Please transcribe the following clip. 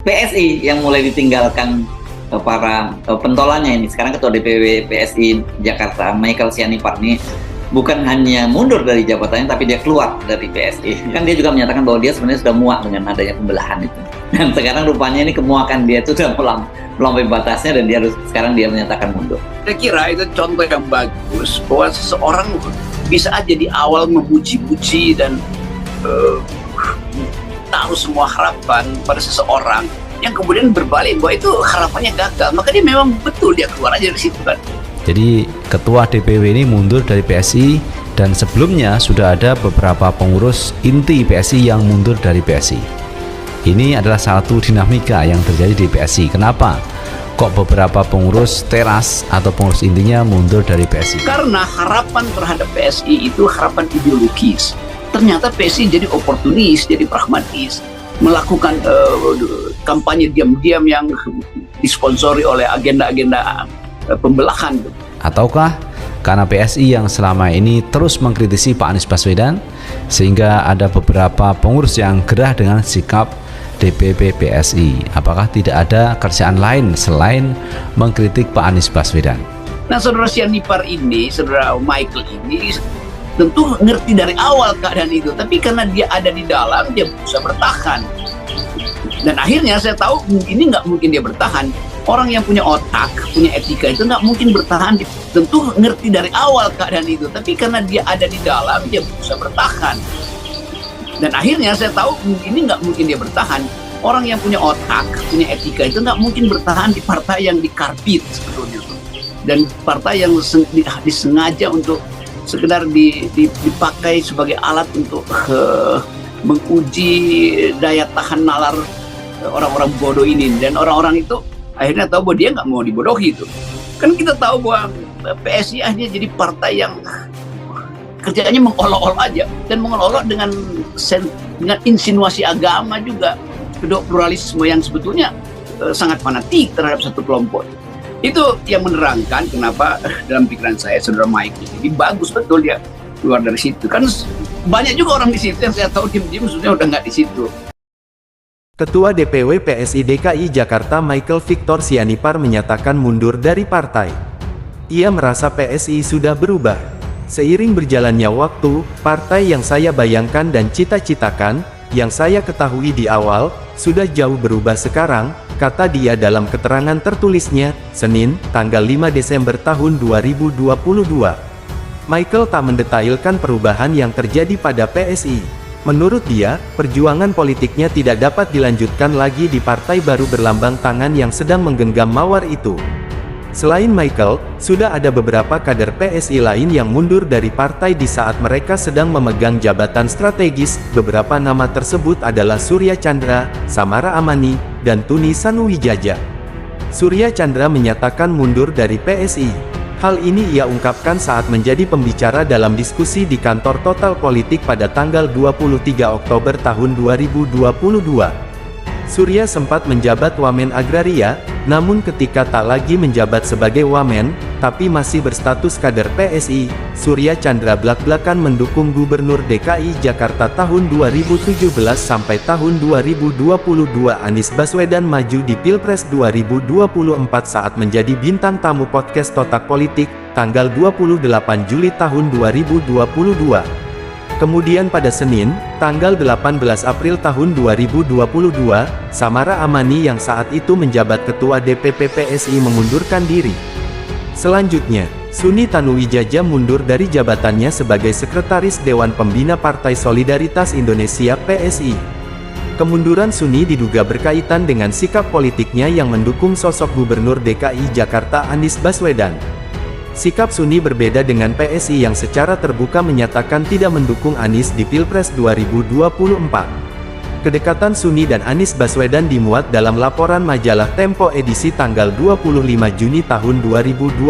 PSI yang mulai ditinggalkan para pentolannya ini. Sekarang Ketua DPW PSI Jakarta, Michael Sianipar ini bukan hanya mundur dari jabatannya, tapi dia keluar dari PSI. Kan dia juga menyatakan bahwa dia sebenarnya sudah muak dengan adanya pembelahan itu. Dan sekarang rupanya ini kemuakan dia itu sudah melampaui batasnya dan sekarang dia menyatakan mundur. Saya kira itu contoh yang bagus bahwa seseorang bisa aja di awal memuji-muji dan taruh semua harapan pada seseorang yang kemudian berbalik bahwa itu harapannya gagal, maka dia memang betul dia keluar aja dari situ kan. Jadi ketua DPW ini mundur dari PSI dan sebelumnya sudah ada beberapa pengurus inti PSI yang mundur dari PSI. Ini adalah satu dinamika yang terjadi di PSI. Kenapa kok beberapa pengurus teras atau pengurus intinya mundur dari PSI? Karena harapan terhadap PSI itu harapan ideologis. Ternyata PSI jadi oportunis, jadi pragmatis, melakukan kampanye diam-diam yang disponsori oleh agenda-agenda pembelahan. Ataukah karena PSI yang selama ini terus mengkritisi Pak Anies Baswedan sehingga ada beberapa pengurus yang gerah dengan sikap DPP PSI? Apakah tidak ada kerjaan lain selain mengkritik Pak Anies Baswedan? Nah, saudara Sianipar ini, saudara Michael ini tentu ngerti dari awal keadaan itu, tapi karena dia ada di dalam, dia bisa bertahan. Dan akhirnya saya tahu ini nggak mungkin dia bertahan. Orang yang punya otak, punya etika itu nggak mungkin bertahan. Tentu ngerti dari awal keadaan itu, tapi karena dia ada di dalam, dia bisa bertahan. Dan akhirnya saya tahu ini nggak mungkin dia bertahan. Orang yang punya otak, punya etika itu nggak mungkin bertahan di partai yang dikarbit sebetulnya. Dan partai yang disengaja untuk sekedar dipakai sebagai alat untuk menguji daya tahan nalar orang-orang bodoh ini. Dan orang-orang itu akhirnya tahu bahwa dia nggak mau dibodohi itu. Kan kita tahu bahwa PSI akhirnya jadi partai yang kerjanya mengolok-olok aja, dan mengolok-olok dengan insinuasi agama juga, kedua pluralisme yang sebetulnya sangat fanatik terhadap satu kelompok. Itu yang menerangkan kenapa dalam pikiran saya saudara Mike ini bagus betul dia keluar dari situ. Kan banyak juga orang di situ yang saya tahu diam-diam sebenarnya udah nggak di situ. Ketua DPW PSI DKI Jakarta Michael Victor Sianipar menyatakan mundur dari partai. Ia merasa PSI sudah berubah. Seiring berjalannya waktu, partai yang saya bayangkan dan cita-citakan, yang saya ketahui di awal, sudah jauh berubah sekarang, kata dia dalam keterangan tertulisnya, Senin, tanggal 5 Desember tahun 2022. Michael tak mendetailkan perubahan yang terjadi pada PSI. Menurut dia, perjuangan politiknya tidak dapat dilanjutkan lagi di partai baru berlambang tangan yang sedang menggenggam mawar itu. Selain Michael, sudah ada beberapa kader PSI lain yang mundur dari partai di saat mereka sedang memegang jabatan strategis. Beberapa nama tersebut adalah Surya Chandra, Samara Amani, dan Tuni Sanuwijaya. Surya Chandra menyatakan mundur dari PSI. Hal ini ia ungkapkan saat menjadi pembicara dalam diskusi di kantor Total Politik pada tanggal 23 Oktober tahun 2022. Surya sempat menjabat Wamen Agraria, namun ketika tak lagi menjabat sebagai Wamen, tapi masih berstatus kader PSI, Surya Chandra blak-blakan mendukung Gubernur DKI Jakarta tahun 2017 sampai tahun 2022 Anies Baswedan maju di Pilpres 2024 saat menjadi bintang tamu podcast Total Politik, tanggal 28 Juli tahun 2022. Kemudian pada Senin, tanggal 18 April tahun 2022, Samara Amani yang saat itu menjabat Ketua DPP PSI mengundurkan diri. Selanjutnya, Suni Tanuwijaya mundur dari jabatannya sebagai Sekretaris Dewan Pembina Partai Solidaritas Indonesia PSI. Kemunduran Suni diduga berkaitan dengan sikap politiknya yang mendukung sosok Gubernur DKI Jakarta Anies Baswedan. Sikap Suni berbeda dengan PSI yang secara terbuka menyatakan tidak mendukung Anies di Pilpres 2024. Kedekatan Suni dan Anies Baswedan dimuat dalam laporan majalah Tempo edisi tanggal 25 Juni tahun 2022.